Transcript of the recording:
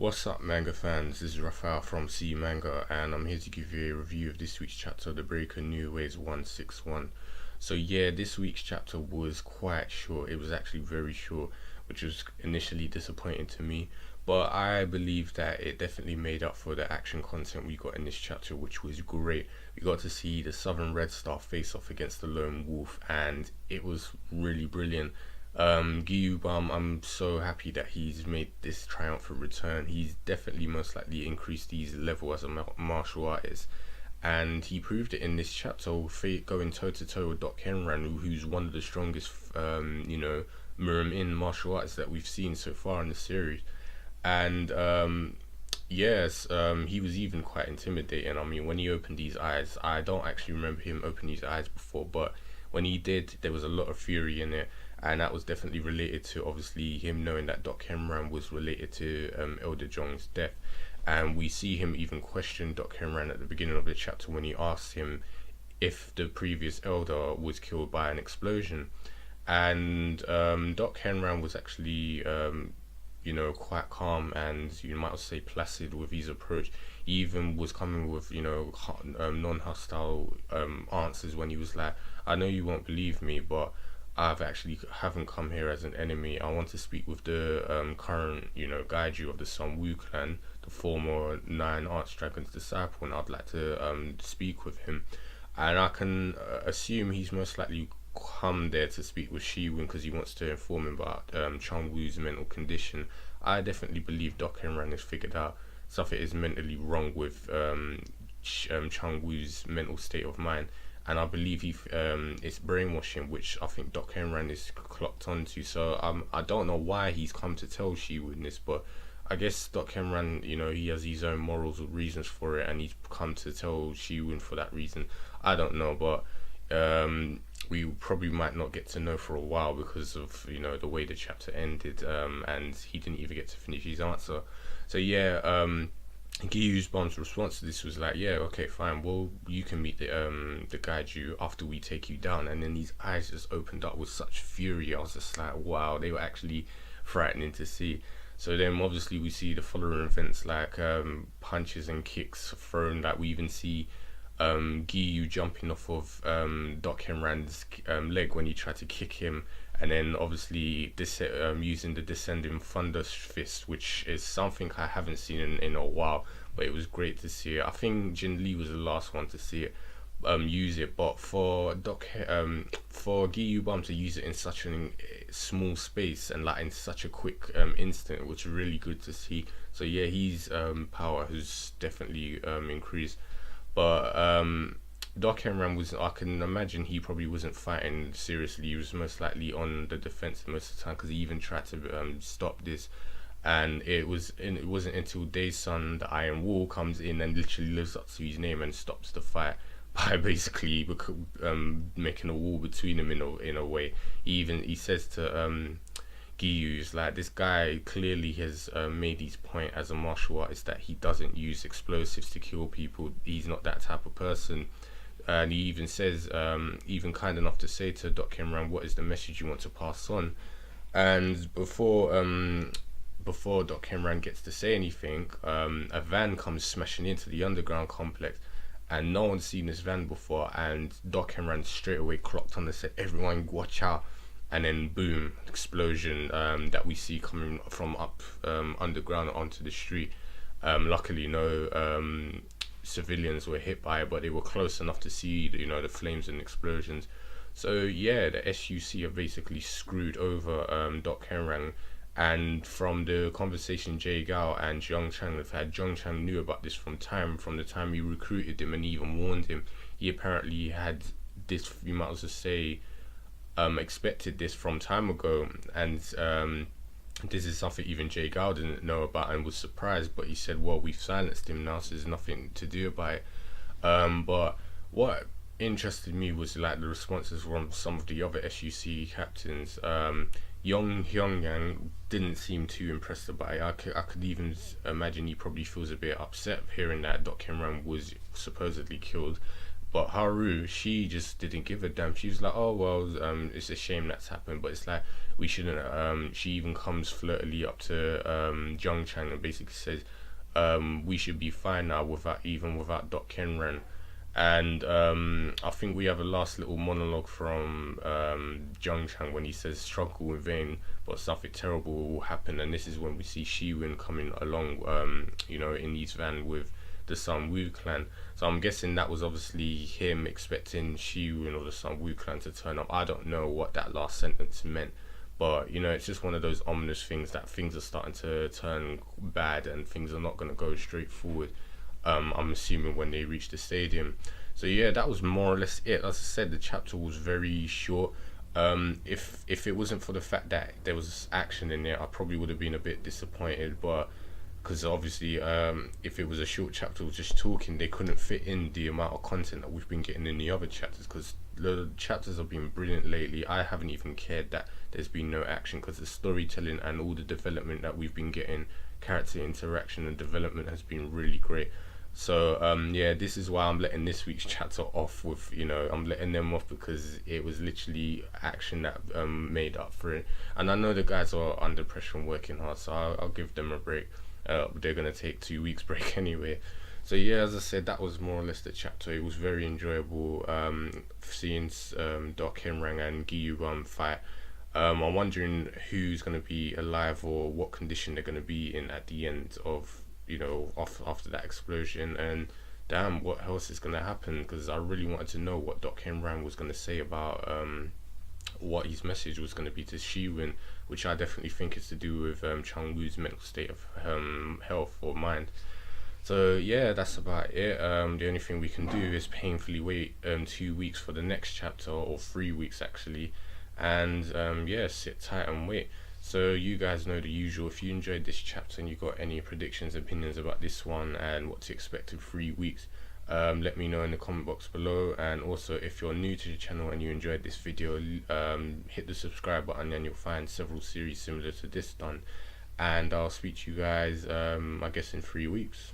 What's up, manga fans? This is Rafael from C Manga, and I'm here to give you a review of this week's chapter of the Breaker New Ways 161. So yeah, this week's chapter was quite short. It was actually very short, which was initially disappointing to me, but I believe that it definitely made up for the action content we got in this chapter, which was great. We got to see the Southern Red Star face off against the Lone Wolf, and it was really brilliant. Gyu-Bum, I'm so happy that he's made this triumphant return. He's definitely most likely increased his level as a martial artist, and he proved it in this chapter, going toe to toe with Dokhengrang, who's one of the strongest, Murim-in martial artists that we've seen so far in the series. And yes, he was even quite intimidating. I mean, when he opened his eyes, I don't actually remember him opening his eyes before, but when he did, there was a lot of fury in it, and that was definitely related to obviously him knowing that Dokhengrang was related to Elder Jong's death. And we see him even question Dokhengrang at the beginning of the chapter when he asks him if the previous elder was killed by an explosion. And Dokhengrang was actually quite calm, and you might say placid with his approach. He even was coming with non-hostile answers when he was like, I know you won't believe me, but haven't come here as an enemy. I want to speak with the current Gaiju of the Sun-Woo clan, the former 9 Archdragon's disciple, and I'd like to speak with him. And I can assume he's most likely come there to speak with Shi-Woon because he wants to inform him about Chun-Woo's mental condition. I definitely believe Dokhengrang has figured out something is mentally wrong with Chun-Woo's mental state of mind, and I believe it's brainwashing, which I think Dokhengrang is clocked onto. So I don't know why he's come to tell Shi-Woon this, but I guess Dokhengrang, he has his own morals or reasons for it, and he's come to tell Shi-Woon for that reason. I don't know, but we probably might not get to know for a while because of the way the chapter ended, and he didn't even get to finish his answer. So yeah, Gyu-Bum's response to this was like, yeah, okay, fine, well, you can meet the Gaiju after we take you down. And then his eyes just opened up with such fury. I was just like, wow, they were actually frightening to see. So then obviously we see the following events, like punches and kicks thrown. Like we even see Gyu jumping off of Dokhengrang's leg when he tried to kick him, and then obviously using the descending thunder fist, which is something I haven't seen in a while, but it was great to see it. I think Jin-Ie was the last one to see it use it, but for Gyu-Bum to use it in such a small space and like in such a quick instant, which was really good to see. So yeah, his power has definitely increased. But Dokhengrang I can imagine he probably wasn't fighting seriously. He was most likely on the defense most of the time, because he even tried to stop this. And it wasn't until Dae-sun, the Iron Wall, comes in and literally lives up to his name and stops the fight by basically making a wall between them in a way. He says to Gyu, like, this guy clearly has made his point as a martial artist that he doesn't use explosives to kill people. He's not that type of person. And he even says, even kind enough to say to Dokhengrang, what is the message you want to pass on? And before Dokhengrang gets to say anything, a van comes smashing into the underground complex, and no one's seen this van before, and Dokhengrang straight away clocked on and said, everyone watch out. And then boom, explosion that we see coming from up underground onto the street. Luckily no civilians were hit by it, but they were close enough to see the flames and explosions. So yeah, the SUC have basically screwed over Dokhengrang. And from the conversation Jae-Gal and Yong-Hyun have had, Yong-Hyun knew about this from the time he recruited him and even warned him. He apparently had this, you might as well say, expected this from time ago, and this is something even Jae-Gal didn't know about and was surprised, but he said, well, we've silenced him now, so there's nothing to do about it. But what interested me was like the responses from some of the other SUC captains. Yong-Hyun didn't seem too impressed about it. I could even imagine he probably feels a bit upset hearing that Dokhengrang was supposedly killed But Haru, she just didn't give a damn. She was like, oh well, it's a shame that's happened, but it's like we shouldn't. She even comes flirtily up to Jung Chang and basically says, we should be fine now without Dokhengrang. And I think we have a last little monologue from Jung Chang when he says struggle in vain, but something terrible will happen. And this is when we see Shi-Woon coming along, in his van with the Sun-Woo clan. So I'm guessing that was obviously him expecting Shi-Woon or the Sun-Woo clan to turn up. I don't know what that last sentence meant, but it's just one of those ominous things that things are starting to turn bad and things are not going to go straight forward. I'm assuming when they reach the stadium. So yeah, that was more or less it. As I said, the chapter was very short. If it wasn't for the fact that there was action in there, I probably would have been a bit disappointed. But because obviously, if it was a short chapter with just talking, they couldn't fit in the amount of content that we've been getting in the other chapters. Because the chapters have been brilliant lately. I haven't even cared that there's been no action, because the storytelling and all the development that we've been getting, character interaction and development, has been really great. So yeah, this is why I'm letting this week's chapter off with, I'm letting them off because it was literally action that made up for it. And I know the guys are under pressure and working hard, so I'll give them a break. They're gonna take 2 weeks break anyway. So yeah, as I said, that was more or less the chapter. It was very enjoyable seeing Dokhengrang and Gyu-Bum fight. I'm wondering who's going to be alive or what condition they're going to be in at the end of, after that explosion. And damn, what else is going to happen? Because I really wanted to know what Dokhengrang was going to say about what his message was going to be to Shi-Woon, which I definitely think is to do with Chun-Woo's mental state of health or mind. So yeah, that's about it. The only thing we can do is painfully wait 2 weeks for the next chapter, or 3 weeks actually. And yeah, sit tight and wait. So you guys know the usual. If you enjoyed this chapter and you got any predictions, opinions about this one and what to expect in 3 weeks, let me know in the comment box below. And also, if you're new to the channel and you enjoyed this video, hit the subscribe button and you'll find several series similar to this done. And I'll speak to you guys I guess in 3 weeks.